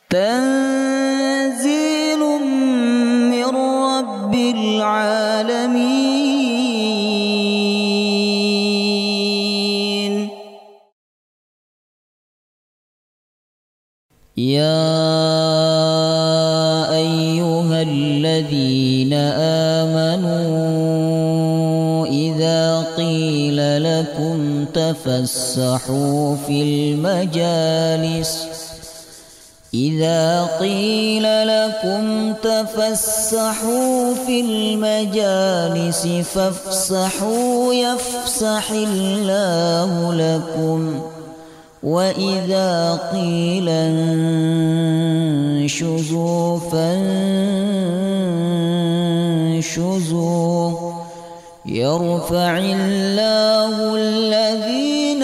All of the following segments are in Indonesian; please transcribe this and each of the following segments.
تنزيل من رب العالمين. يا أيها الذين آمنوا إذا قيل لكم تفسحوا في المجالس فافسحوا يفسح الله لكم، وإذا قيل انشزوا فانشزوا يرفع الله الذين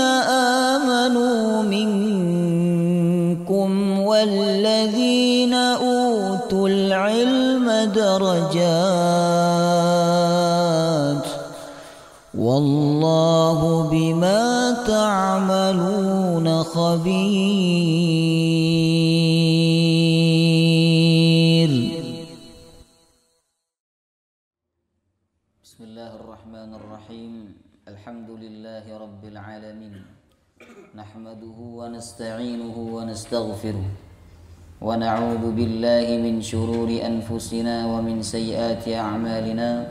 آمنوا منكم والذين أوتوا العلم درجات، والله بما تعملون خبير. بسم الله الرحمن الرحيم. الحمد لله رب العالمين، نحمده ونستعينه ونستغفره، ونعوذ بالله من شرور أنفسنا ومن سيئات أعمالنا،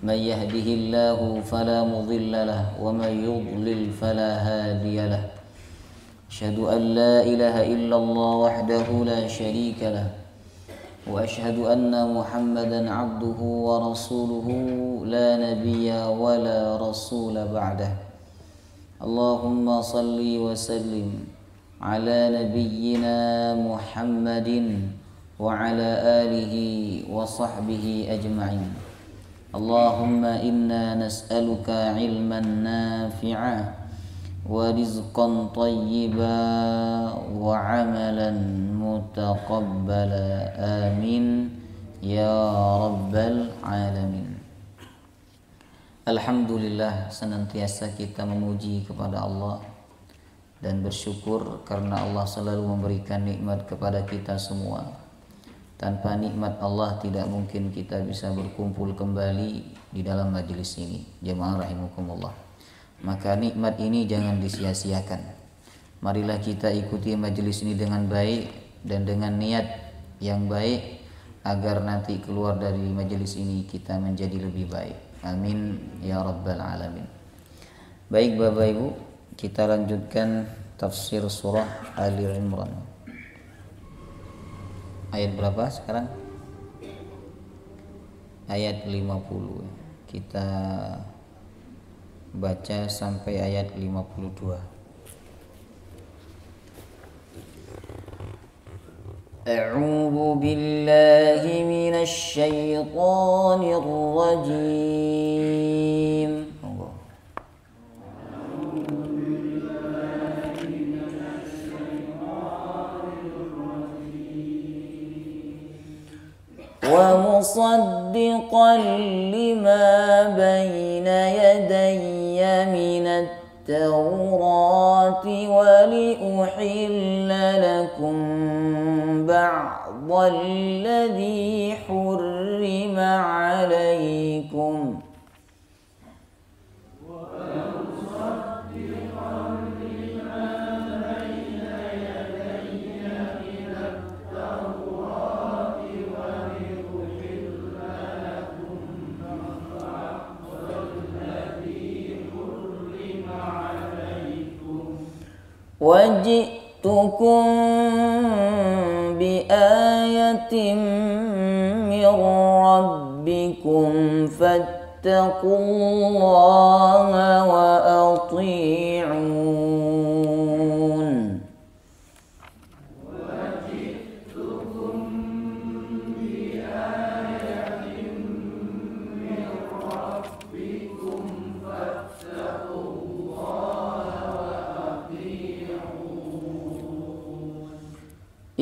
من يهده الله فلا مضل له ومن يضلل فلا هادي له. أشهد أن لا إله إلا الله وحده لا شريك له، وأشهد أن محمدا عبده ورسوله لا نبي ولا رسول بعده. اللهم صل وسلم على نبينا محمد وعلى آله وصحبه أجمعين. اللهم إنا نسألك علما نافعا ورزقا طيبا وعملا متقبلا، آمين يا رب العالمين. Alhamdulillah, senantiasa kita memuji kepada Allah dan bersyukur karena Allah selalu memberikan nikmat kepada kita semua. Tanpa nikmat Allah tidak mungkin kita bisa berkumpul kembali di dalam majelis ini. Jemaah rahimakumullah. Maka nikmat ini jangan disia-siakan. Marilah kita ikuti majelis ini dengan baik dan dengan niat yang baik agar nanti keluar dari majelis ini kita menjadi lebih baik. Amin ya rabbal alamin. Baik Bapak Ibu, kita lanjutkan tafsir surah Ali Imran. Ayat berapa sekarang? Ayat 50. Kita baca sampai ayat 52. A'udzu billahi minasy syaithanir rajim. Wa musaddiqan lima bayna yadayya minat Taurati wa liuhilla lakum ba'dalladhi hurrima alaykum. وجئتكم بآية من ربكم فاتقوا الله وأطيعون.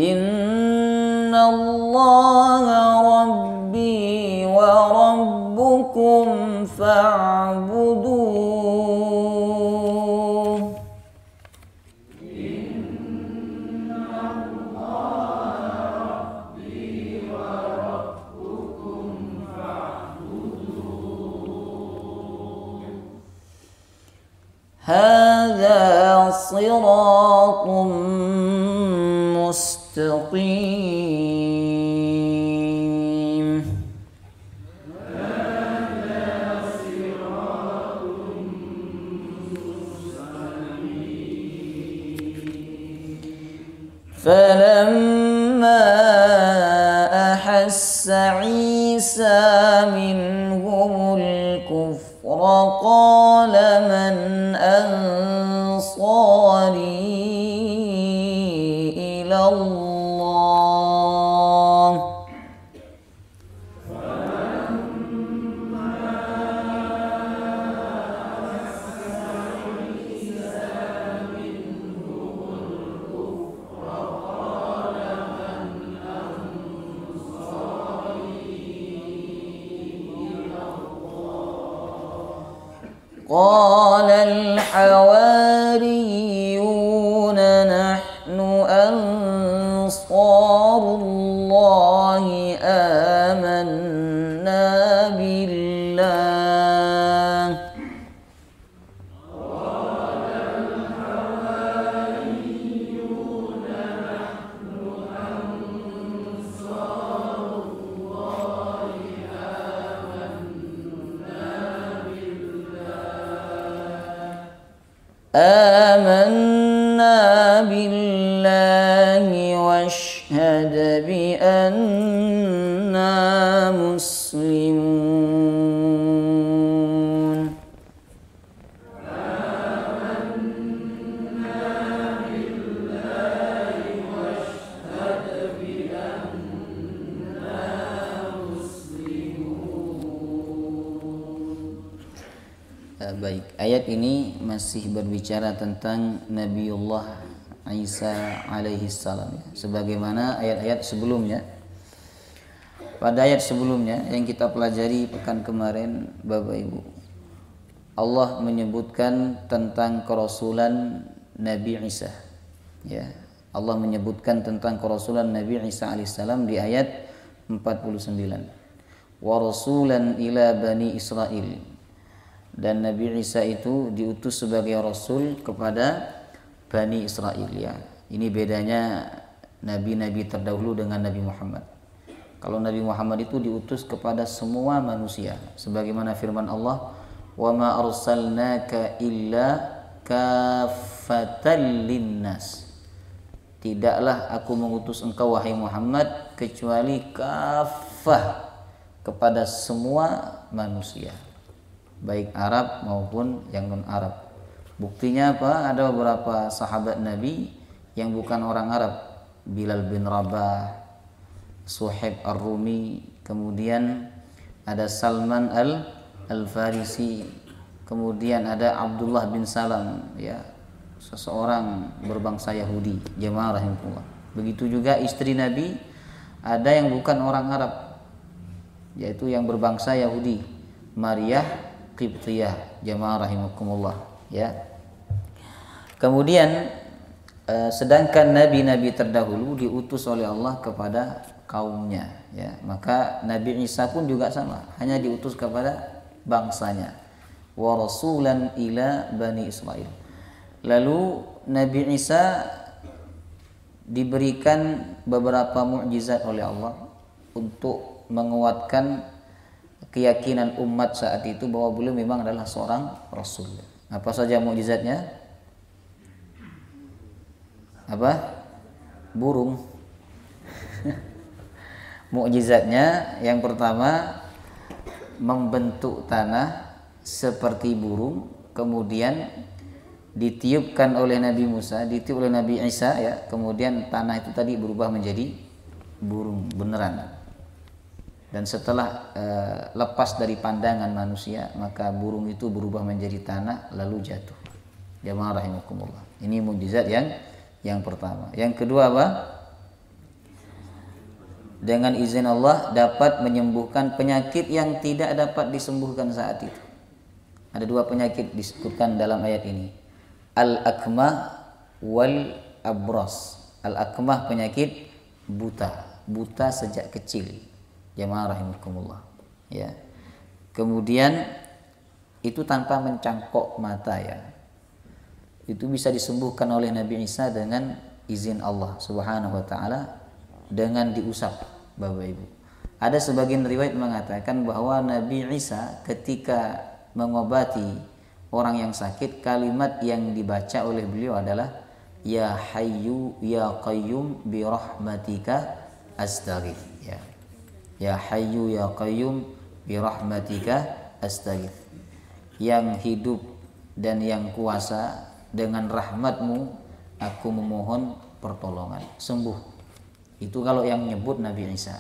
إن الله ربي وربكم فاعبدوه. إن الله صراط مستقيم فلما أحس عيسى منهم الكفر قال من أنصاري إلى الله قال الحواريون نحن أنصار الله آمنا بالله آمنا بالله واشهد بأننا مسلمون Baik, ayat ini masih berbicara tentang Nabiullah Isa alaihi salam ya. Sebagaimana ayat-ayat sebelumnya. Pada ayat sebelumnya yang kita pelajari pekan kemarin Bapak Ibu, Allah menyebutkan tentang kerasulan Nabi Isa ya. Allah menyebutkan tentang kerasulan Nabi Isa alaihissalam di ayat 49. Wa rasulan ila bani Israil. Dan Nabi Isa itu diutus sebagai rasul kepada Bani Israel ya. Ini bedanya nabi-nabi terdahulu dengan Nabi Muhammad. Kalau Nabi Muhammad itu diutus kepada semua manusia, sebagaimana firman Allah, "Wa ma arsalnaka illa kaffatan linnas." Tidaklah aku mengutus engkau wahai Muhammad kecuali kafah kepada semua manusia, baik Arab maupun yang non-Arab. Buktinya apa? Ada beberapa sahabat Nabi yang bukan orang Arab. Bilal bin Rabah, Suhaib Ar-Rumi, kemudian ada Salman Al-Farisi, kemudian ada Abdullah bin Salam ya, seseorang berbangsa Yahudi. Jemaah rahimahullah. Begitu juga istri Nabi ada yang bukan orang Arab, yaitu yang berbangsa Yahudi, Maryah Qibtiyah. Jemaah rahimakumullah ya. Kemudian sedangkan nabi-nabi terdahulu diutus oleh Allah kepada kaumnya ya, maka Nabi Isa pun juga sama, hanya diutus kepada bangsanya. Wa rasulan ila bani Israil. Lalu Nabi Isa diberikan beberapa mukjizat oleh Allah untuk menguatkan keyakinan umat saat itu bahwa beliau memang adalah seorang rasul. Apa saja mukjizatnya? Apa? Burung. Mukjizatnya yang pertama membentuk tanah seperti burung, kemudian ditiupkan oleh Nabi Musa, ditiup oleh Nabi Isa ya, kemudian tanah itu tadi berubah menjadi burung beneran. Dan setelah lepas dari pandangan manusia, maka burung itu berubah menjadi tanah lalu jatuh. Jamaah rahimakumullah. Ini mukjizat yang pertama. Yang kedua apa? Dengan izin Allah dapat menyembuhkan penyakit yang tidak dapat disembuhkan saat itu. Ada dua penyakit disebutkan dalam ayat ini. Al-akmah wal abras. Al-akmah penyakit buta, buta sejak kecil. Jamaah rahimakumullah. Ya. Kemudian itu tanpa mencangkok mata ya. itu bisa disembuhkan oleh Nabi Isa dengan izin Allah Subhanahu wa taala dengan diusap, Bapak Ibu. Ada sebagian riwayat mengatakan bahwa Nabi Isa ketika mengobati orang yang sakit, kalimat yang dibaca oleh beliau adalah ya hayyu ya qayyum bi rahmatika astaghith, ya. Ya hayyu ya qayyum bi rahmatika astaghith. Yang hidup dan yang kuasa, dengan rahmatmu aku memohon pertolongan, sembuh. Itu kalau yang nyebut Nabi Isa.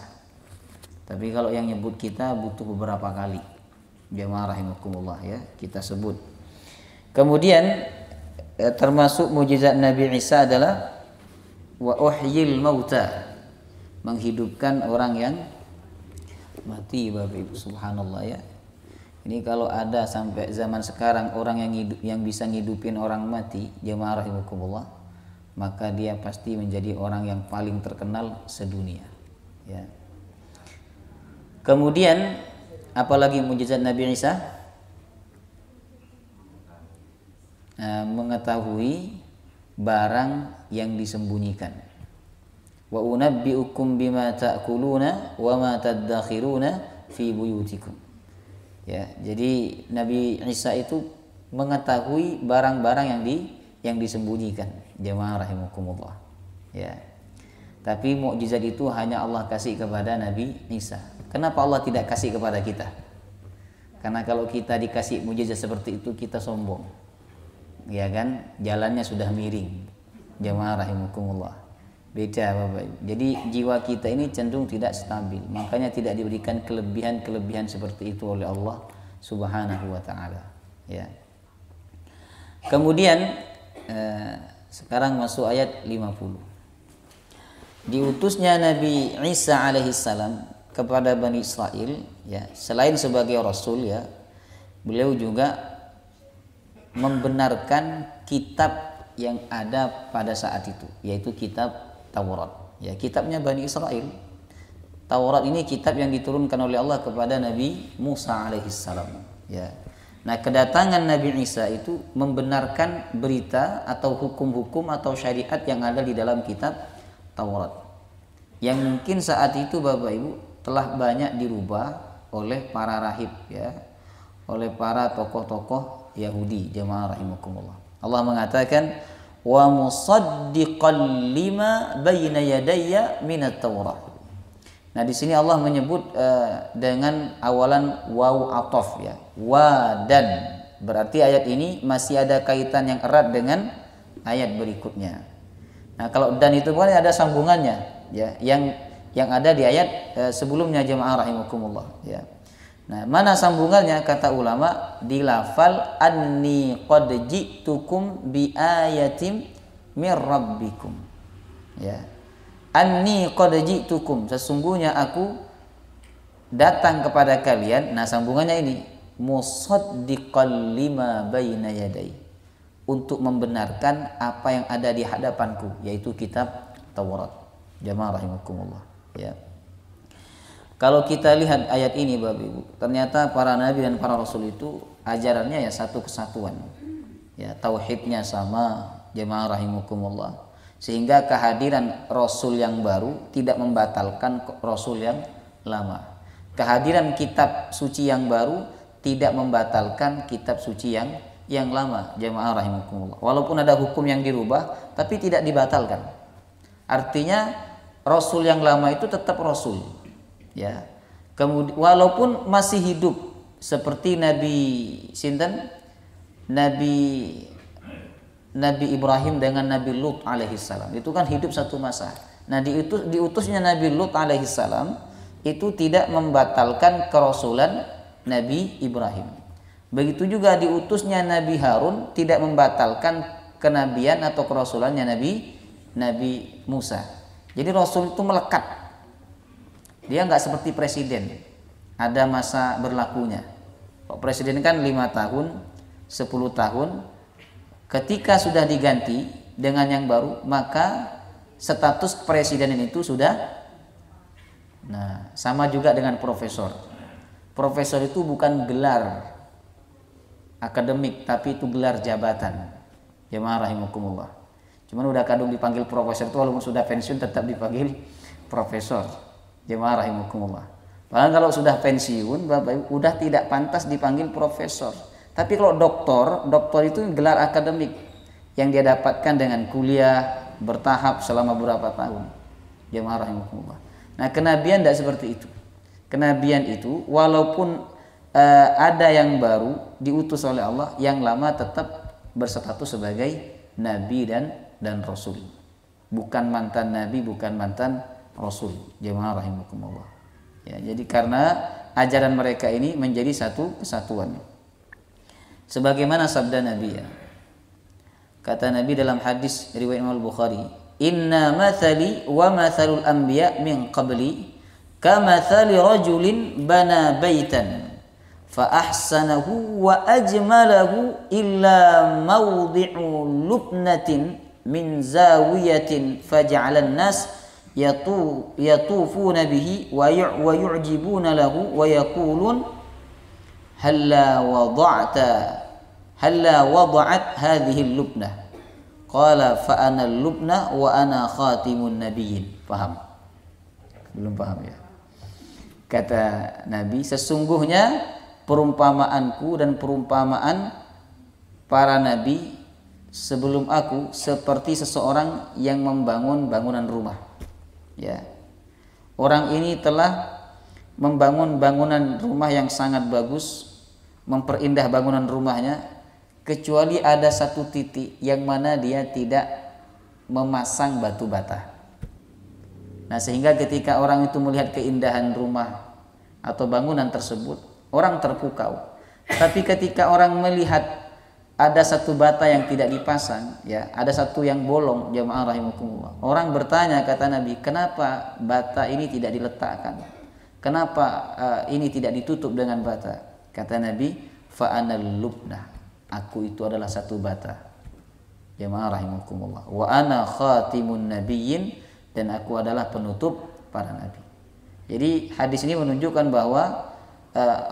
Tapi kalau yang nyebut kita butuh beberapa kali. Jamaah rahimakumullah, ya, kita sebut. Kemudian termasuk mukjizat Nabi Isa adalah wa uhyil mauta, menghidupkan orang yang mati, Bapak Ibu. Subhanallah, ya. Ini kalau ada sampai zaman sekarang orang yang bisa ngidupin orang mati, jemaah rahimakumullah, maka dia pasti menjadi orang yang paling terkenal sedunia, ya. Kemudian apalagi mukjizat Nabi Isa? Mengetahui barang yang disembunyikan. Wa unabbiukum bima ta'kuluna wa ma tadakhiruna fi buyutikum. Ya, jadi Nabi Isa itu mengetahui barang-barang yang disembunyikan, jemaah rahimakumullah, ya. Tapi mukjizat itu hanya Allah kasih kepada Nabi Isa. Kenapa Allah tidak kasih kepada kita? Karena kalau kita dikasih mukjizat seperti itu, kita sombong, ya kan? Jalannya sudah miring, jemaah rahimakumullah. Beda, Bapak. Jadi jiwa kita ini cenderung tidak stabil, makanya tidak diberikan kelebihan-kelebihan seperti itu oleh Allah Subhanahu wa taala, ya. Kemudian sekarang masuk ayat 50. Diutusnya Nabi Isa alaihissalam kepada Bani Israel, ya, selain sebagai rasul, ya, beliau juga membenarkan kitab yang ada pada saat itu, yaitu kitab Taurat, ya, kitabnya Bani Israel. Taurat ini kitab yang diturunkan oleh Allah kepada Nabi Musa alaihissalam, ya. Nah, kedatangan Nabi Isa itu membenarkan berita atau hukum-hukum atau syariat yang ada di dalam kitab Taurat, yang mungkin saat itu, Bapak Ibu, telah banyak dirubah oleh para rahib, ya, oleh para tokoh-tokoh Yahudi, jemaah rahimakumullah. Allah mengatakan wa musaddiqan lima baina yadayya minat Taurah. Nah, di sini Allah menyebut dengan awalan waw ataf, ya, wa dan, berarti ayat ini masih ada kaitan yang erat dengan ayat berikutnya. Nah, kalau dan itu kan ada sambungannya, ya, yang ada di ayat sebelumnya, jemaah rahimakumullah, ya. Nah, mana sambungannya? Kata ulama, di lafal anni qad ji'tukum bi ayatim mir rabbikum, ya. Anni qad ji'tukum, sesungguhnya aku datang kepada kalian. Nah, sambungannya ini musaddiqal lima baina yadai, untuk membenarkan apa yang ada di hadapanku, yaitu kitab Taurat, jamaah rahimakumullah, ya. Kalau kita lihat ayat ini, Bapak Ibu, ternyata para nabi dan para rasul itu ajarannya ya satu kesatuan, ya, tauhidnya sama, jemaah rahimakumullah, sehingga kehadiran rasul yang baru tidak membatalkan rasul yang lama. Kehadiran kitab suci yang baru tidak membatalkan kitab suci yang lama, jemaah rahimakumullah. Walaupun ada hukum yang dirubah, tapi tidak dibatalkan. Artinya rasul yang lama itu tetap rasul, ya. Kemudian walaupun masih hidup, seperti Nabi sinten, Nabi Ibrahim dengan Nabi Lut alaihissalam, itu kan hidup satu masa. Nah, diutusnya Nabi Lut alaihissalam itu tidak membatalkan kerasulan Nabi Ibrahim. Begitu juga diutusnya Nabi Harun tidak membatalkan kenabian atau kerasulannya Nabi Musa. Jadi rasul itu melekat. Dia nggak seperti presiden, ada masa berlakunya. Presiden kan 5 tahun, 10 tahun. Ketika sudah diganti dengan yang baru, maka status presiden itu sudah. Nah, sama juga dengan profesor. Profesor itu bukan gelar akademik, tapi itu gelar jabatan. Jemaah rahimakumullah. Cuman udah kadung dipanggil profesor itu walaupun sudah pensiun tetap dipanggil profesor. Jemaah rahimakumullah. Padahal kalau sudah pensiun Bapak Ibu udah tidak pantas dipanggil profesor. Tapi kalau doktor itu gelar akademik yang dia dapatkan dengan kuliah bertahap selama beberapa tahun. Jemaah rahimakumullah. Nah, kenabian tidak seperti itu. Kenabian itu walaupun ada yang baru diutus oleh Allah, yang lama tetap berstatus sebagai nabi dan rasul. Bukan mantan nabi, bukan mantan rasul. Jemaah rahimakumullah. Ya, jadi karena ajaran mereka ini menjadi satu kesatuan. Sebagaimana sabda Nabi ya. Kata Nabi dalam hadis riwayat Imam Bukhari, "Inna mathali wa mathalul anbiya min qabli kamathali rajulin bana baitan fa ahsanahu wa ajmalahu illa mawdi'u lubnatin min zawiyatin faj'alan nas yatufuna bihi wa yu'jibuna lahu wa yaqulun halla wada'at hadhihi al-lubnah." Qala fa ana al-lubna wa ana khatimun nabiyyin. Paham? Belum paham ya? Kata Nabi, sesungguhnya perumpamaanku dan perumpamaan para nabi sebelum aku seperti seseorang yang membangun bangunan rumah. Ya. Orang ini telah membangun bangunan rumah yang sangat bagus, memperindah bangunan rumahnya, kecuali ada satu titik yang mana dia tidak memasang batu bata. Nah, sehingga ketika orang itu melihat keindahan rumah atau bangunan tersebut, orang terpukau. Tapi ketika orang melihat ada satu bata yang tidak dipasang, ya, ada satu yang bolong, jamaah rahimakumullah. Orang bertanya, kata Nabi, kenapa bata ini tidak diletakkan? Kenapa ini tidak ditutup dengan bata? Kata Nabi, fa anal lubnah. Aku itu adalah satu bata. Jamaah rahimakumullah. Wa ana khatimun nabiyyin, dan aku adalah penutup para nabi. Jadi hadis ini menunjukkan bahwa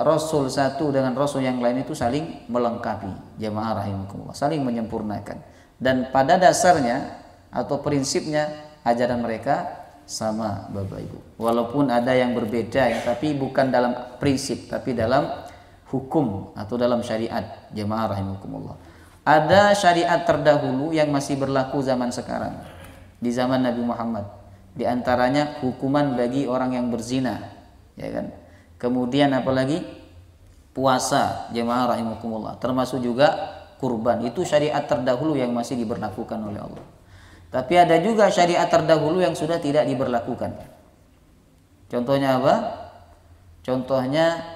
Rasul satu dengan Rasul yang lain itu saling melengkapi. Jamaah rahimakumullah, saling menyempurnakan. Dan pada dasarnya atau prinsipnya ajaran mereka sama Bapak Ibu. Walaupun ada yang berbeda ya, tapi bukan dalam prinsip, tapi dalam hukum atau dalam syariat. Jamaah rahimakumullah. Ada syariat terdahulu yang masih berlaku zaman sekarang, di zaman Nabi Muhammad. Di antaranya hukuman bagi orang yang berzina, ya kan? Kemudian apalagi puasa, jemaah rahimakumullah, termasuk juga kurban. Itu syariat terdahulu yang masih diberlakukan oleh Allah. Tapi ada juga syariat terdahulu yang sudah tidak diberlakukan. Contohnya apa? Contohnya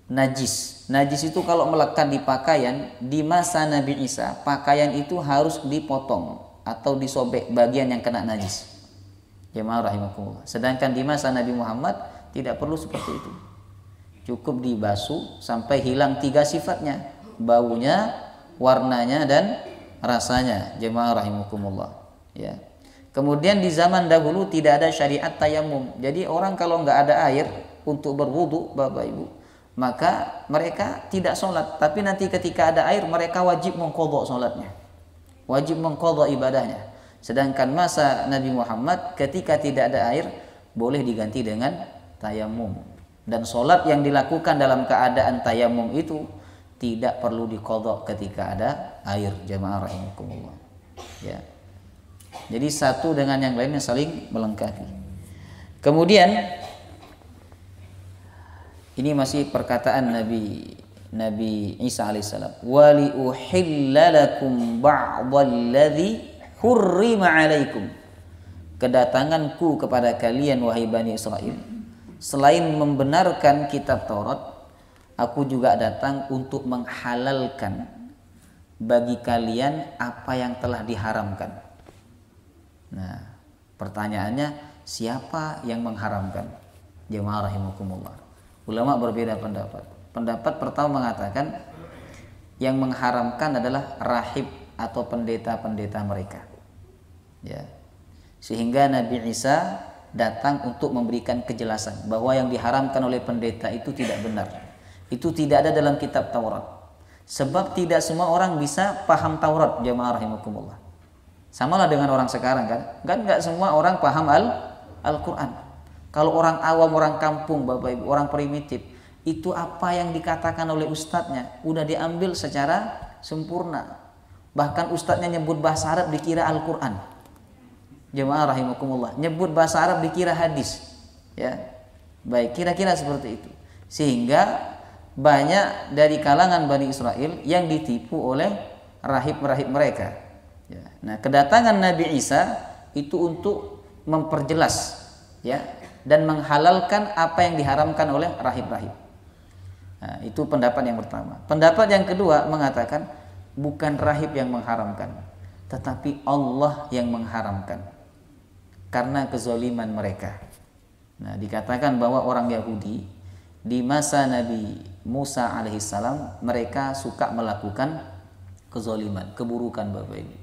najis. Najis itu kalau melekat di pakaian, di masa Nabi Isa, pakaian itu harus dipotong atau disobek bagian yang kena najis. Jemaah rahimakumullah. Sedangkan di masa Nabi Muhammad tidak perlu seperti itu. Cukup dibasuh sampai hilang 3 sifatnya, baunya, warnanya, dan rasanya. Jemaah rahimakumullah. Ya. Kemudian di zaman dahulu tidak ada syariat tayamum. Jadi orang kalau nggak ada air untuk berwudu, Bapak Ibu, maka mereka tidak sholat. Tapi nanti ketika ada air, mereka wajib mengqadha sholatnya, wajib mengqadha ibadahnya. Sedangkan masa Nabi Muhammad ketika tidak ada air boleh diganti dengan tayamum, dan sholat yang dilakukan dalam keadaan tayamum itu tidak perlu diqadha ketika ada air. Jamaah rahimakumullah. Ya. Jadi satu dengan yang lainnya saling melengkapi. Kemudian ini masih perkataan Nabi Isa alaihissalam, wa li uhilla lakum ba'dalladzi hurrima alaikum. Kedatanganku kepada kalian wahai Bani Israel, selain membenarkan kitab Taurat, aku juga datang untuk menghalalkan bagi kalian apa yang telah diharamkan. Nah, pertanyaannya, siapa yang mengharamkan? Jemaah rahimakumullah. Ulama berbeda pendapat. Pendapat pertama mengatakan yang mengharamkan adalah rahib atau pendeta-pendeta mereka. Ya. Sehingga Nabi Isa datang untuk memberikan kejelasan bahwa yang diharamkan oleh pendeta itu tidak benar. Itu tidak ada dalam kitab Taurat. Sebab tidak semua orang bisa paham Taurat, jemaah rahimakumullah. Samalah dengan orang sekarang kan. Kan enggak semua orang paham Al-Qur'an. Kalau orang awam, orang kampung, Bapak Ibu, orang primitif, itu apa yang dikatakan oleh ustadznya udah diambil secara sempurna. Bahkan ustadznya nyebut bahasa Arab dikira Al-Qur'an. Jemaah rahimakumullah, nyebut bahasa Arab dikira hadis. Ya. Baik, kira-kira seperti itu. Sehingga banyak dari kalangan Bani Israel yang ditipu oleh rahib-rahib mereka. Ya. Nah, kedatangan Nabi Isa itu untuk memperjelas, ya, dan menghalalkan apa yang diharamkan oleh rahib-rahib. Nah, itu pendapat yang pertama. Pendapat yang kedua mengatakan bukan rahib yang mengharamkan, tetapi Allah yang mengharamkan karena kezaliman mereka. Nah, dikatakan bahwa orang Yahudi di masa Nabi Musa alaihissalam mereka suka melakukan kezaliman, keburukan, Bapak Ibu.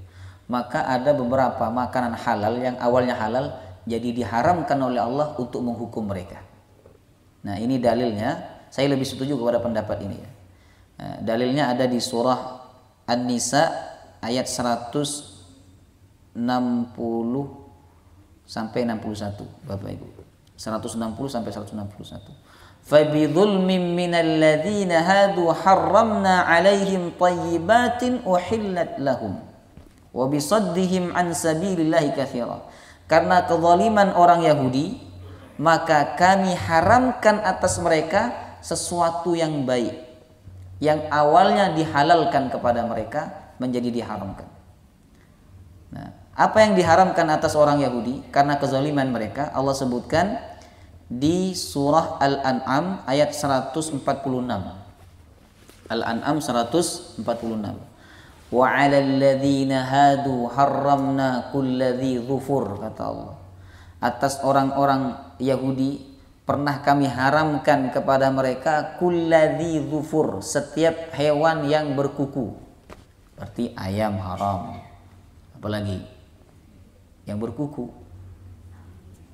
Maka ada beberapa makanan halal yang awalnya halal jadi diharamkan oleh Allah untuk menghukum mereka. Nah, ini dalilnya. Saya lebih setuju kepada pendapat ini ya. Nah, dalilnya ada di surah An-Nisa ayat 160 sampai 61, Bapak Ibu. 160 sampai 161. Fabidzulmin minal ladzina hadu harramna 'alaihim thayyibatin uhillat lahum wa bisaddihim an sabilillahi katsira. Karena kezaliman orang Yahudi, maka kami haramkan atas mereka sesuatu yang baik yang awalnya dihalalkan kepada mereka menjadi diharamkan. Nah, apa yang diharamkan atas orang Yahudi karena kezaliman mereka Allah sebutkan di surah Al-An'am ayat 146. Al-An'am 146. Wa 'alal ladzina hadu harramna kulladzi dzufur, kata Allah. Atas orang-orang Yahudi pernah kami haramkan kepada mereka kulladzi dzufur, setiap hewan yang berkuku. Berarti ayam haram. Apalagi yang berkuku?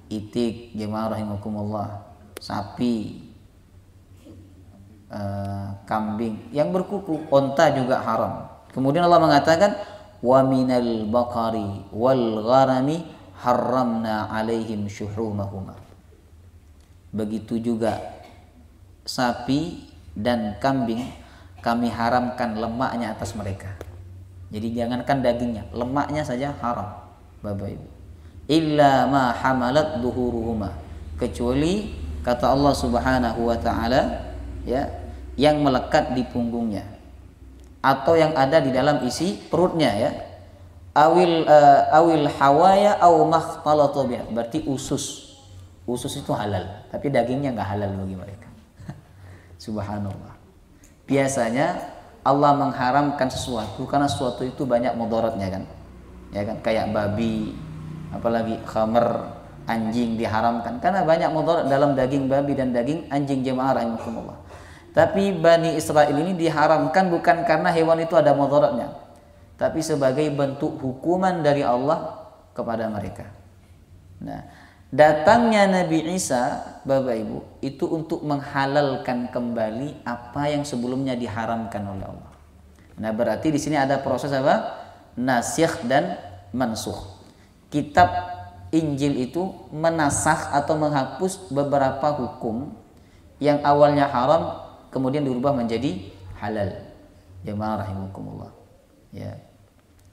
Itik, jemaah rahimakumullah, sapi, kambing yang berkuku, onta juga haram. Kemudian Allah mengatakan wa minal baqari wal gharami harramna 'alaihim syuhumahuma. Begitu juga sapi dan kambing kami haramkan lemaknya atas mereka. Jadi jangankan dagingnya, lemaknya saja haram, Bapak Ibu. Illa ma hamalat duhuruhuma, kecuali kata Allah Subhanahu wa taala, ya, yang melekat di punggungnya atau yang ada di dalam isi perutnya, ya. Awil hawaya au makhtalata bi, berarti usus. Usus itu halal, tapi dagingnya nggak halal bagi mereka. Subhanallah. Biasanya Allah mengharamkan sesuatu karena sesuatu itu banyak mudaratnya kan, ya kan, kayak babi, apalagi khamr, anjing diharamkan karena banyak mudarat dalam daging babi dan daging anjing, jemaah rahimakumullah. Tapi Bani Israel ini diharamkan bukan karena hewan itu ada mudaratnya, tapi sebagai bentuk hukuman dari Allah kepada mereka. Nah, datangnya Nabi Isa, Bapak Ibu, itu untuk menghalalkan kembali apa yang sebelumnya diharamkan oleh Allah. Nah, berarti di sini ada proses apa? Nasikh dan mansukh. Kitab Injil itu menasakh atau menghapus beberapa hukum yang awalnya haram kemudian dirubah menjadi halal. Jemaah rahimakumullah. Ya.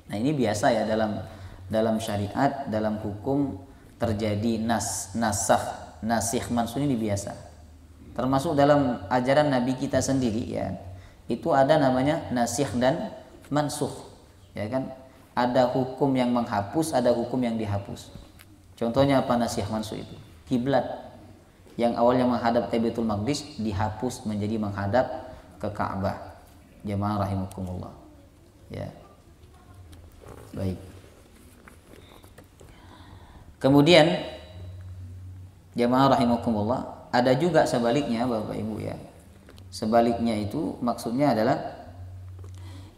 Nah, ini biasa ya dalam syariat, dalam hukum terjadi nasikh mansukh, ini biasa. Termasuk dalam ajaran Nabi kita sendiri, ya. Itu ada namanya nasikh dan mansukh, ya kan? Ada hukum yang menghapus, ada hukum yang dihapus. Contohnya apa nasikh mansukh itu? Kiblat yang awalnya menghadap ke Baitul Maqdis dihapus menjadi menghadap ke Ka'bah. Jemaah rahimakumullah. Ya. Baik. Kemudian jemaah rahimakumullah, ada juga sebaliknya, Bapak Ibu, ya. Sebaliknya itu maksudnya adalah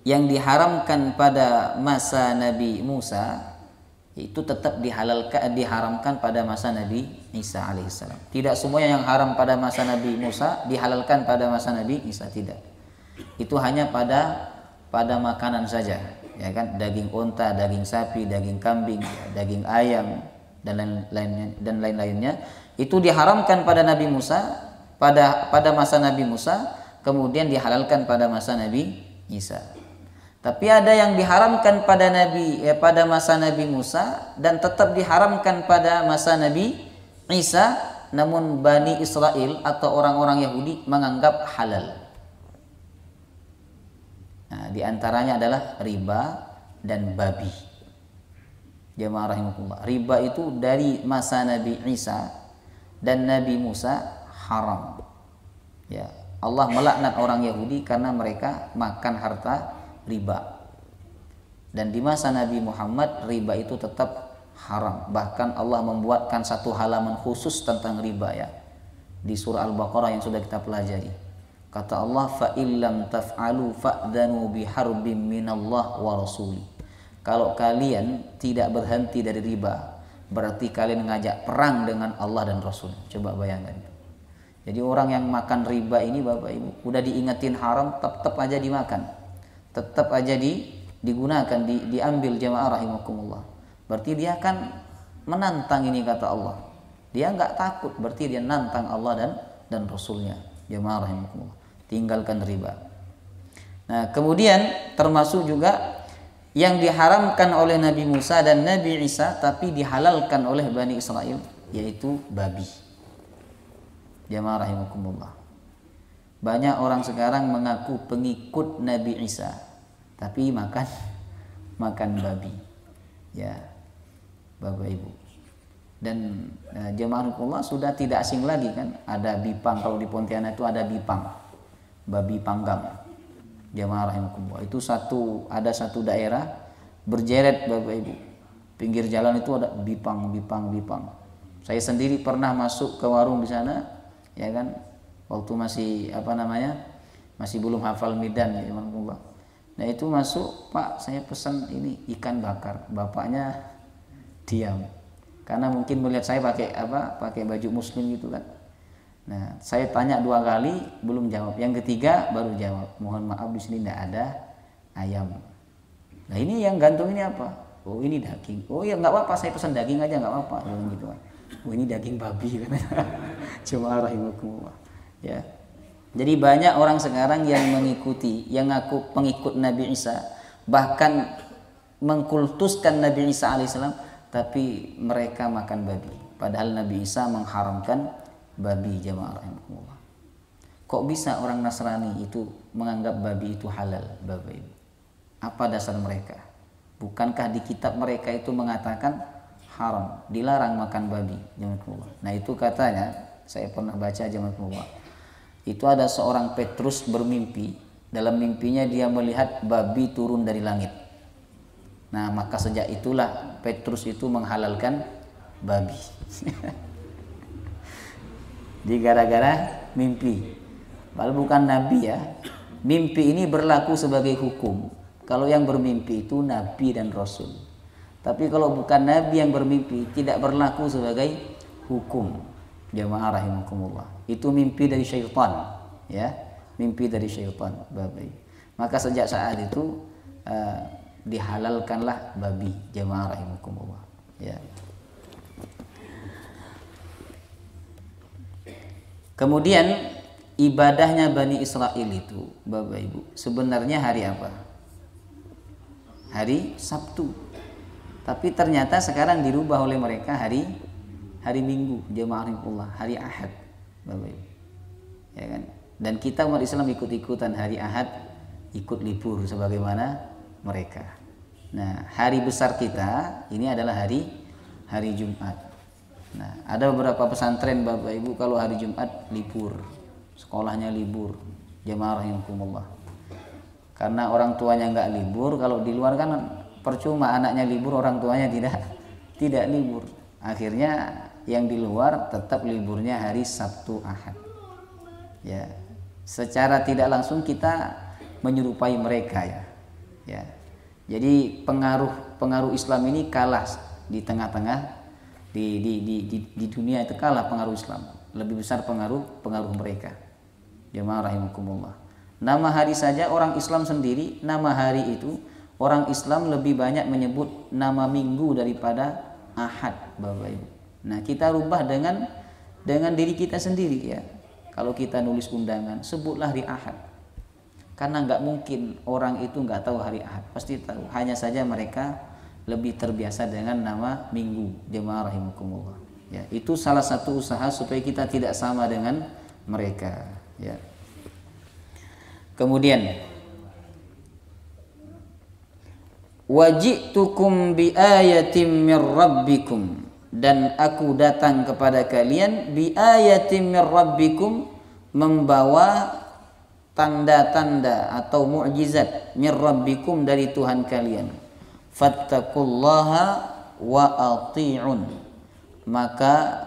yang diharamkan pada masa Nabi Musa itu tetap diharamkan pada masa Nabi Isa alaihissalam. Tidak semua yang haram pada masa Nabi Musa dihalalkan pada masa Nabi Isa, tidak. Itu hanya pada makanan saja, ya kan, daging unta, daging sapi, daging kambing, daging ayam dan lain-lainnya itu diharamkan pada Nabi Musa pada masa Nabi Musa, kemudian dihalalkan pada masa Nabi Isa. Tapi ada yang diharamkan pada masa Nabi Musa dan tetap diharamkan pada masa Nabi Isa, namun Bani Israel atau orang-orang Yahudi menganggap halal. Nah, di antaranya adalah riba dan babi. Jemaah rahimakumullah. Riba itu dari masa Nabi Isa dan Nabi Musa haram. Ya, Allah melaknat orang Yahudi karena mereka makan harta riba. Dan di masa Nabi Muhammad riba itu tetap haram. Bahkan Allah membuatkan satu halaman khusus tentang riba, ya, di surah Al-Baqarah yang sudah kita pelajari. Kata Allah, fa illam taf'alu fa'dhanu biharbim minallah wa rasuli. Kalau kalian tidak berhenti dari riba, berarti kalian ngajak perang dengan Allah dan Rasul. Coba bayangkan. Jadi orang yang makan riba ini, Bapak Ibu, udah diingetin haram, tetap aja dimakan, tetap aja digunakan, diambil. Jamaah rahimakumullah. Berarti dia akan menantang ini, kata Allah. Dia nggak takut, berarti dia nantang Allah dan Rasulnya. Jamaah rahimakumullah. Tinggalkan riba. Nah, kemudian termasuk juga yang diharamkan oleh Nabi Musa dan Nabi Isa tapi dihalalkan oleh Bani Israel, yaitu babi. Jamaah rahimakumullah. Banyak orang sekarang mengaku pengikut Nabi Isa tapi makan babi. Ya, Bapak Ibu. Dan jemaah rahimakumullah sudah tidak asing lagi kan, ada bipang. Kalau di Pontianak itu ada bipang, babi panggang. Jemaah rahimakumullah, itu ada satu daerah berjeret, Bapak Ibu, pinggir jalan itu ada bipang. Saya sendiri pernah masuk ke warung di sana, ya kan, waktu masih belum hafal Midan, ya jemaah. Nah itu masuk, Pak, saya pesan ini ikan bakar. Bapaknya diam karena mungkin melihat saya pakai baju muslim gitu kan. Nah, saya tanya 2 kali belum jawab. Yang ketiga baru jawab, mohon maaf di sini tidak ada ayam. Nah, ini yang gantung ini apa? Oh, ini daging. Oh ya nggak apa-apa, saya pesan daging aja nggak apa-apa. Gitu kan. Oh, ini daging babi kan. Cuma rahimakumullah. Ya. Jadi banyak orang sekarang yang mengikuti, yang ngaku pengikut Nabi Isa, bahkan mengkultuskan Nabi Isa alaihissalam, tapi mereka makan babi. Padahal Nabi Isa mengharamkan babi, jamaah rahimakumullah. Kok bisa orang Nasrani itu menganggap babi itu halal, Bapak Ibu? Apa dasar mereka? Bukankah di kitab mereka itu mengatakan haram, dilarang makan babi, jamaah rahimakumullah. Nah, itu katanya, saya pernah baca, jamaah rahimakumullah. Itu ada seorang Petrus bermimpi, dalam mimpinya dia melihat babi turun dari langit. Nah, maka sejak itulah Petrus itu menghalalkan babi. Jadi gara-gara mimpi. Padahal bukan nabi, ya. Mimpi ini berlaku sebagai hukum. Kalau yang bermimpi itu nabi dan rasul. Tapi kalau bukan nabi yang bermimpi, tidak berlaku sebagai hukum. Jamaah rahimakumullah. Itu mimpi dari syaitan, ya. Mimpi dari syaitan, Bapak. Maka sejak saat itu dihalalkanlah babi, jamaah rahimakumullah, ya. Kemudian ibadahnya Bani Israel itu, Bapak Ibu, sebenarnya hari apa? Hari Sabtu. Tapi ternyata sekarang dirubah oleh mereka hari Minggu, jemaah rahimakumullah, hari Ahad, Bapak Ibu. Ya kan? Dan kita umat Islam ikut-ikutan hari Ahad, ikut libur sebagaimana mereka. Nah, hari besar kita ini adalah hari Jumat. Nah, ada beberapa pesantren, Bapak Ibu, kalau hari Jumat libur, sekolahnya libur, jemaah rahimakumullah. Karena orang tuanya nggak libur, kalau di luar kan percuma, anaknya libur, orang tuanya tidak libur. Akhirnya yang di luar tetap liburnya hari Sabtu Ahad. Ya, secara tidak langsung kita menyerupai mereka, ya. Ya. Jadi pengaruh Islam ini kalah di tengah-tengah. Di dunia itu kalah pengaruh Islam, lebih besar pengaruh mereka, jemaah rahimakumullah. Nama hari saja orang Islam sendiri, nama hari itu orang Islam lebih banyak menyebut nama minggu daripada Ahad, Bapak Ibu. Nah, kita rubah dengan diri kita sendiri ya. Kalau kita nulis undangan, sebutlah hari Ahad. Karena nggak mungkin orang itu nggak tahu hari Ahad, pasti tahu. Hanya saja mereka lebih terbiasa dengan nama minggu. Jemaah rahimakumullah. Ya, itu salah satu usaha supaya kita tidak sama dengan mereka. Ya. Kemudian, waji'tukum bi ayatin mir rabbikum, dan aku datang kepada kalian bi ayatin mir rabbikum, membawa tanda-tanda atau mukjizat mir rabbikum dari Tuhan kalian. Fattaqullaha wa ati'un, maka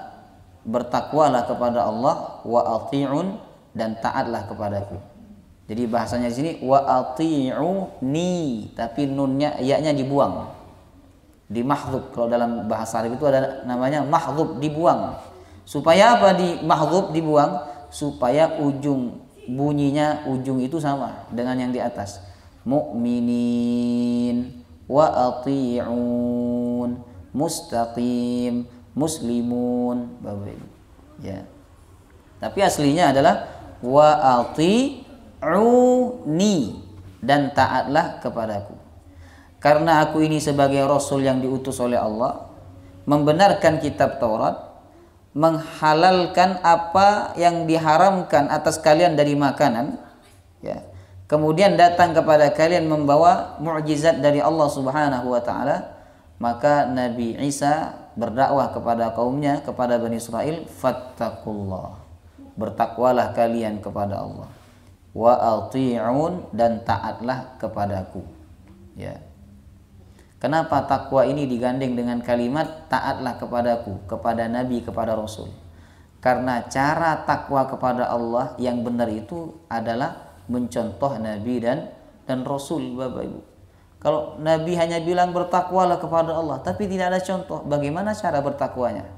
bertakwalah kepada Allah, wa ati'un, dan taatlah kepadaku. Jadi bahasanya di sini wa ati'uni, tapi nunnya ya-nya dibuang. Di mahdzub, kalau dalam bahasa Arab itu ada namanya mahdzub, dibuang. Supaya apa di mahdzub dibuang? Supaya ujung bunyinya, ujung itu sama dengan yang di atas. Mu'minin wa ati'un, mustaqim, muslimun, Bapak Ibu. Ya. Tapi aslinya adalah wa ati'uni, dan taatlah kepadaku. Karena aku ini sebagai rasul yang diutus oleh Allah, membenarkan kitab Taurat, menghalalkan apa yang diharamkan atas kalian dari makanan, ya. Kemudian datang kepada kalian membawa mukjizat dari Allah Subhanahu wa taala, maka Nabi Isa berdakwah kepada kaumnya, kepada Bani Israel, fattaqullah, bertakwalah kalian kepada Allah, wa ati'un, dan taatlah kepadaku. Ya. Kenapa takwa ini digandeng dengan kalimat taatlah kepadaku, kepada Nabi, kepada Rasul? Karena cara takwa kepada Allah yang benar itu adalah mencontoh Nabi dan Rasul, Bapak Ibu. Kalau Nabi hanya bilang bertakwalah kepada Allah, tapi tidak ada contoh bagaimana cara bertakwanya.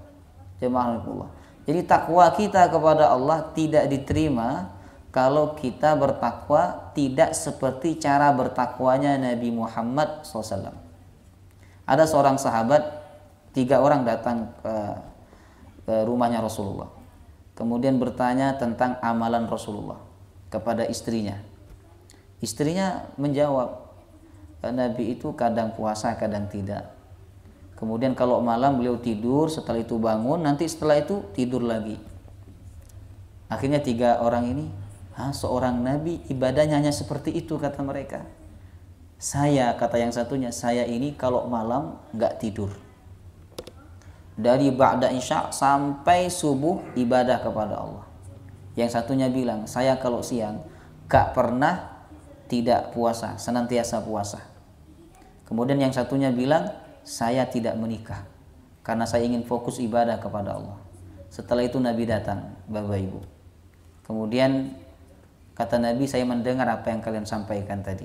Jemaah Allah. Jadi takwa kita kepada Allah tidak diterima kalau kita bertakwa tidak seperti cara bertakwanya Nabi Muhammad SAW. Ada seorang sahabat, 3 orang datang ke rumahnya Rasulullah. Kemudian bertanya tentang amalan Rasulullah kepada istrinya. Istrinya menjawab, Nabi itu kadang puasa, kadang tidak. Kemudian kalau malam beliau tidur, setelah itu bangun, nanti setelah itu tidur lagi. Akhirnya 3 orang ini, seorang Nabi ibadahnya hanya seperti itu, kata mereka. Saya, kata yang satunya, saya ini kalau malam nggak tidur. Dari ba'da isya sampai subuh ibadah kepada Allah. Yang satunya bilang, saya kalau siang gak pernah tidak puasa, senantiasa puasa. Kemudian yang satunya bilang, saya tidak menikah karena saya ingin fokus ibadah kepada Allah. Setelah itu Nabi datang, Bapak Ibu. Kemudian kata Nabi, saya mendengar apa yang kalian sampaikan tadi.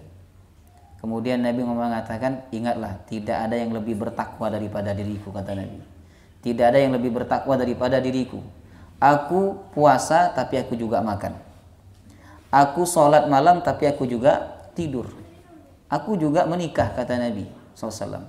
Kemudian Nabi mengatakan, ingatlah, tidak ada yang lebih bertakwa daripada diriku, kata Nabi. Tidak ada yang lebih bertakwa daripada diriku. Aku puasa tapi aku juga makan. Aku sholat malam tapi aku juga tidur. Aku juga menikah, kata Nabi SAW.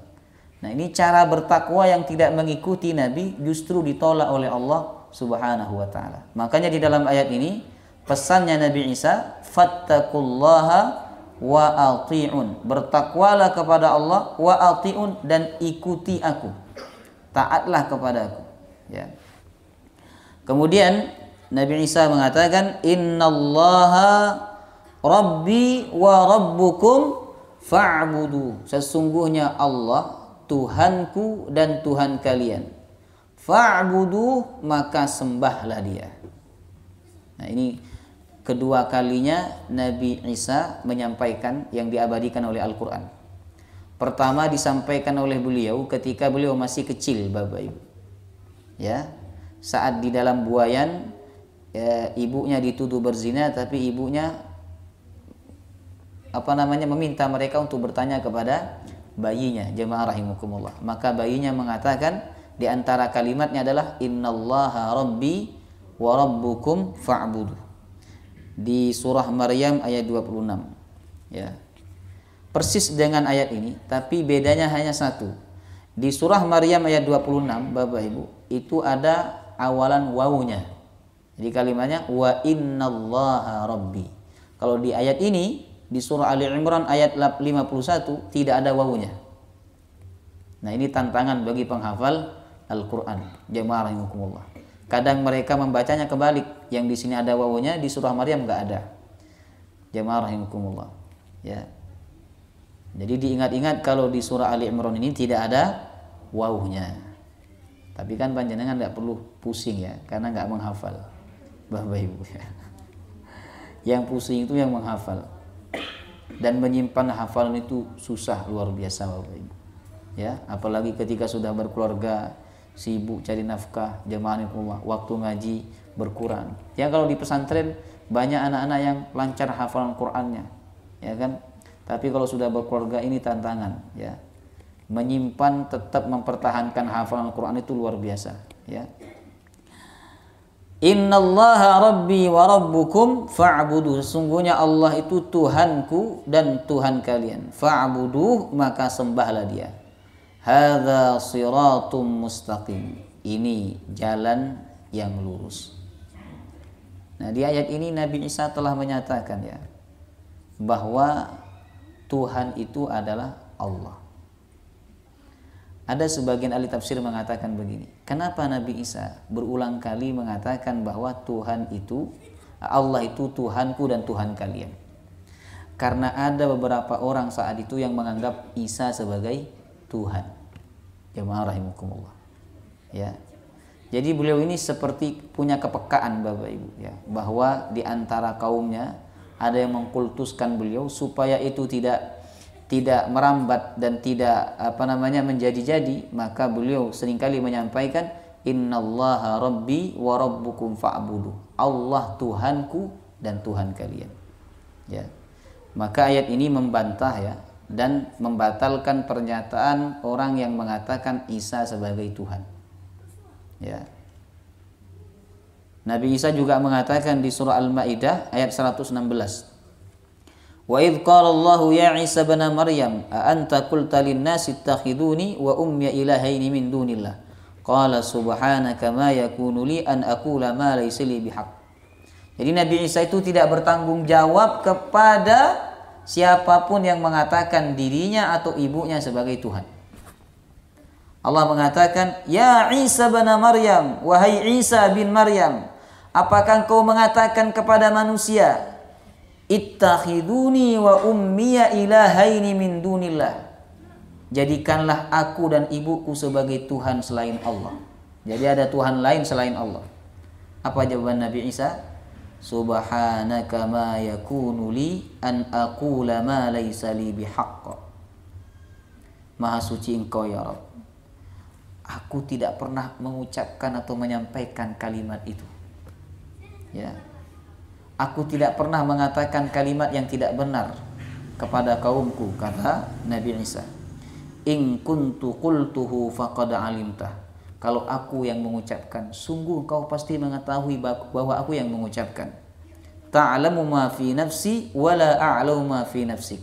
Nah, ini cara bertakwa yang tidak mengikuti Nabi justru ditolak oleh Allah Subhanahu wa ta'ala. Makanya di dalam ayat ini pesannya Nabi Isa, fattaqullaha wa ati'un, bertakwalah kepada Allah, wa ati'un, dan ikuti aku, taatlah kepada aku. Ya. Kemudian Nabi Isa mengatakan, innallaha rabbi wa rabbukum fa'budu, sesungguhnya Allah Tuhanku dan Tuhan kalian. Fa'budu, maka sembahlah Dia. Nah, ini kedua kalinya Nabi Isa menyampaikan yang diabadikan oleh Al-Quran. Pertama disampaikan oleh beliau ketika beliau masih kecil, Bapak Ibu. Ya, saat di dalam buayan, ibunya dituduh berzina, tapi ibunya meminta mereka untuk bertanya kepada bayinya. Jemaah rahimakumullah. Maka bayinya mengatakan, di antara kalimatnya adalah innallaha rabbi wa rabbukum fa'budu. di surah Maryam ayat 26. Ya. Persis dengan ayat ini, tapi bedanya hanya satu. Di surah Maryam ayat 26, Bapak Ibu, itu ada awalan wawunya. Jadi kalimatnya wa innallaha rabbi. Kalau di ayat ini di surah Ali Imran ayat 51 tidak ada wawunya. Nah, ini tantangan bagi penghafal Al-Qur'an. Jamaah rahimakumullah. Kadang mereka membacanya kebalik, yang di sini ada wawunya, di surah Maryam enggak ada. Jamaah rahimakumullah. Ya. Jadi diingat-ingat kalau di surah Ali Imran ini tidak ada wawunya. Tapi kan panjenengan enggak perlu pusing ya, karena enggak menghafal. Bapak Ibu ya. Yang pusing itu yang menghafal. Dan menyimpan hafalan itu susah luar biasa Bapak Ibu. Ya, apalagi ketika sudah berkeluarga, sibuk cari nafkah, jamaah rumah, waktu ngaji berkurang. Ya kalau di pesantren banyak anak-anak yang lancar hafalan Qur'annya, ya kan? Tapi kalau sudah berkeluarga ini tantangan, ya. Menyimpan, tetap mempertahankan hafalan Qur'an itu luar biasa, ya. Innallaha rabbi wa rabbukum fa'buduh. Sesungguhnya Allah itu Tuhanku dan Tuhan kalian. Fa'buduh, maka sembahlah Dia. Hadza shiratum mustaqim. Ini jalan yang lurus. Nah, di ayat ini Nabi Isa telah menyatakan ya bahwa Tuhan itu adalah Allah. Ada sebagian ahli tafsir mengatakan begini, kenapa Nabi Isa berulang kali mengatakan bahwa Tuhan itu, Allah itu Tuhanku dan Tuhan kalian? Karena ada beberapa orang saat itu yang menganggap Isa sebagai Tuhan. Jamaah rahimakumullah. Ya. Jadi beliau ini seperti punya kepekaan Bapak Ibu ya, bahwa di antara kaumnya ada yang mengkultuskan beliau supaya itu tidak merambat dan tidak menjadi-jadi, maka beliau seringkali menyampaikan innallaha rabbi wa rabbukum fa'budu. Allah Tuhanku dan Tuhan kalian. Ya. Maka ayat ini membantah ya dan membatalkan pernyataan orang yang mengatakan Isa sebagai Tuhan. Ya. Nabi Isa juga mengatakan di surah Al-Maidah ayat 116. Wa idh qala Allahu ya Isa ibn Maryam a anta qulta lin-nasi ittakhiduni wa ummi ilahaini min dunillah qala subhanaka ma yakunu li an aqula ma laysa li bihaq. Jadi Nabi Isa itu tidak bertanggung jawab kepada siapapun yang mengatakan dirinya atau ibunya sebagai Tuhan. Allah mengatakan, ya Isa bin Maryam, wahai Isa bin Maryam, apakah engkau mengatakan kepada manusia, ittakhiduni wa ummiya ilahaini min dunillah, jadikanlah aku dan ibuku sebagai Tuhan selain Allah. Jadi ada Tuhan lain selain Allah. Apa jawaban Nabi Isa? Subhanaka ma yakunu li an aqula ma laysa li bihaqq. Maha suci Engkau ya Rabb, aku tidak pernah mengucapkan atau menyampaikan kalimat itu. Ya. Aku tidak pernah mengatakan kalimat yang tidak benar kepada kaumku, kata Nabi Isa. In kuntu qultuhu faqad alimtah. Kalau aku yang mengucapkan, sungguh kau pasti mengetahui bahwa aku yang mengucapkan. Ta'lamu ma fi nafsi wa la a'lamu ma fi nafsik.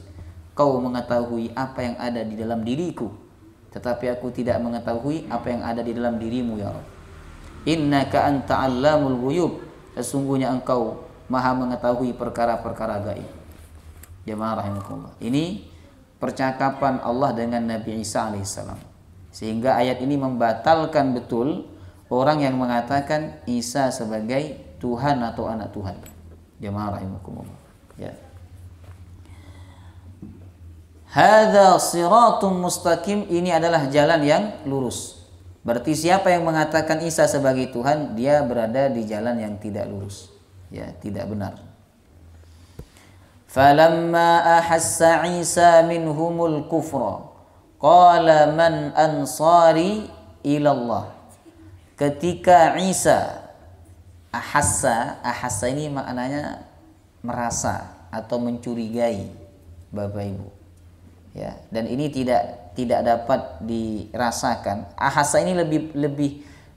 Kau mengetahui apa yang ada di dalam diriku, tetapi aku tidak mengetahui apa yang ada di dalam dirimu ya Rabb. Innaka anta 'allamul ghuyub. Sesungguhnya engkau Maha mengetahui perkara-perkara gaib. Jemaah rahimakumullah. Ini percakapan Allah dengan Nabi Isa alaihissalam. Sehingga ayat ini membatalkan betul orang yang mengatakan Isa sebagai Tuhan atau anak Tuhan. Jemaah rahimakumullah. Ya. Hadza shiratum mustaqim, ini adalah jalan yang lurus. Berarti siapa yang mengatakan Isa sebagai Tuhan, dia berada di jalan yang tidak lurus. Ya, tidak benar. Falamma ahassa Isa minhumul kufra qala man ansari ila Allah. Ketika Isa ahassa ini maknanya merasa atau mencurigai Bapak Ibu. Ya, dan ini tidak dapat dirasakan. Ahassa ini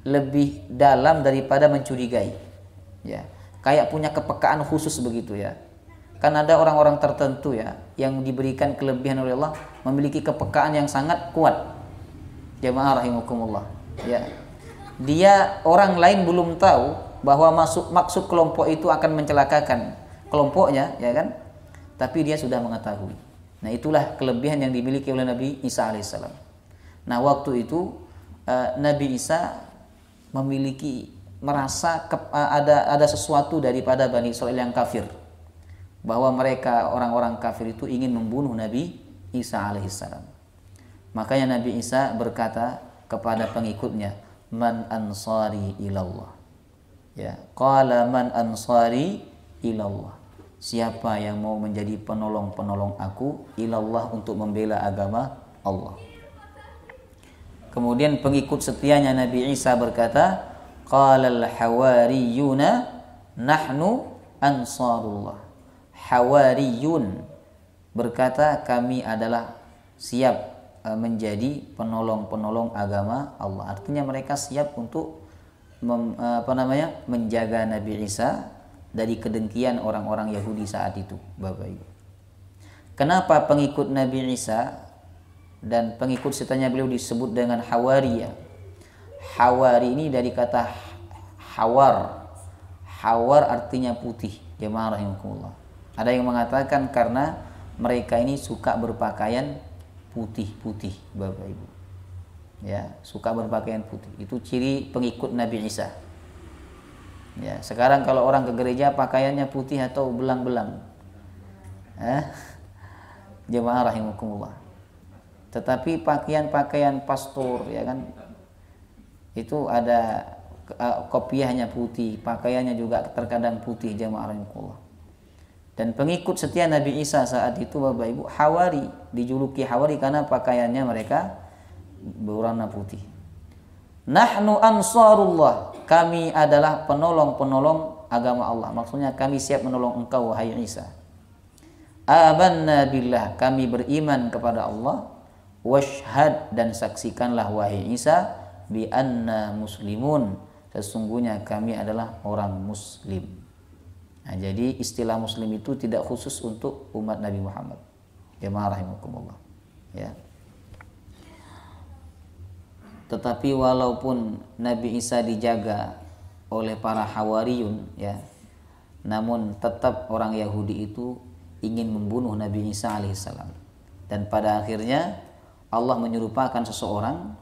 lebih dalam daripada mencurigai. Ya. kayak punya kepekaan khusus begitu ya. Kan ada orang-orang tertentu ya yang diberikan kelebihan oleh Allah, memiliki kepekaan yang sangat kuat. Jamaah rahimakumullah. Ya. Dia orang lain belum tahu bahwa maksud kelompok itu akan mencelakakan kelompoknya, ya kan? Tapi dia sudah mengetahui. Nah, itulah kelebihan yang dimiliki oleh Nabi Isa alaihissalam. Nah, waktu itu Nabi Isa merasa ada sesuatu daripada Bani Israil yang kafir, bahwa mereka orang-orang kafir itu ingin membunuh Nabi Isa alaihissalam. Makanya Nabi Isa berkata kepada pengikutnya, man ansari ilallah. Ya, qala man ansari ilallah. Siapa yang mau menjadi penolong-penolong aku ilallah, untuk membela agama Allah. Kemudian pengikut setianya Nabi Isa berkata, qalal hawariyuna nahnu ansarullah. Hawariyun berkata, kami adalah siap menjadi penolong-penolong agama Allah. Artinya mereka siap untuk menjaga Nabi Isa dari kedengkian orang-orang Yahudi saat itu, Bapak Ibu. Kenapa pengikut Nabi Isa dan pengikut setelahnya beliau disebut dengan Hawari ya? Hawari ini dari kata hawar. Hawar artinya putih. Jemaah rahimakumullah. Ada yang mengatakan karena mereka ini suka berpakaian putih-putih, Bapak Ibu. Ya, suka berpakaian putih. Itu ciri pengikut Nabi Isa. Ya, sekarang kalau orang ke gereja pakaiannya putih atau belang-belang. Jemaah rahimakumullah. Tetapi pakaian-pakaian pastor ya kan, itu ada kopiahnya putih, pakaiannya juga terkadang putih, jemaah rahimakumullah. Dan pengikut setia Nabi Isa saat itu, Bapak Ibu, Hawari, dijuluki Hawari karena pakaiannya mereka berwarna putih. Nahnu ansarullah, kami adalah penolong-penolong agama Allah. Maksudnya kami siap menolong engkau wahai Isa. Amanna billah, kami beriman kepada Allah. Washhad, dan saksikanlah wahai Isa, bi anna muslimun, sesungguhnya kami adalah orang muslim. Nah, jadi istilah muslim itu tidak khusus untuk umat Nabi Muhammad. Jemaah rahimakumullah. Ya. Tetapi walaupun Nabi Isa dijaga oleh para Hawariyun ya, namun tetap orang Yahudi itu ingin membunuh Nabi Isa alaihissalam. Dan pada akhirnya Allah menyerupakan seseorang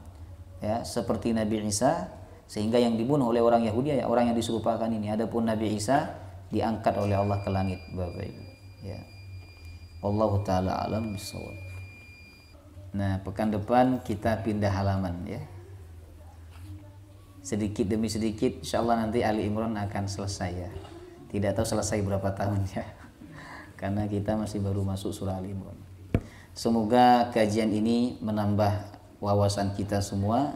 ya seperti Nabi Isa, sehingga yang dibunuh oleh orang Yahudi ya orang yang diserupakan ini. Adapun Nabi Isa diangkat oleh Allah ke langit, Bapak Ibu. Ya. Wallahu taala alam bisawab. Nah, pekan depan kita pindah halaman ya. Sedikit demi sedikit insyaallah nanti Ali Imran akan selesai ya. Tidak tahu selesai berapa tahun ya. Karena kita masih baru masuk surah Ali Imran. Semoga kajian ini menambah wawasan kita semua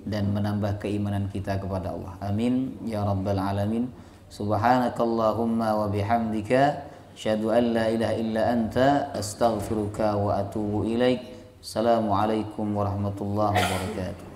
dan menambah keimanan kita kepada Allah. Amin ya rabbal alamin. Subhanakallahumma wa bihamdika asyhadu an la ilaha illa anta astaghfiruka wa atubu ilaik. Assalamualaikum warahmatullahi wabarakatuh.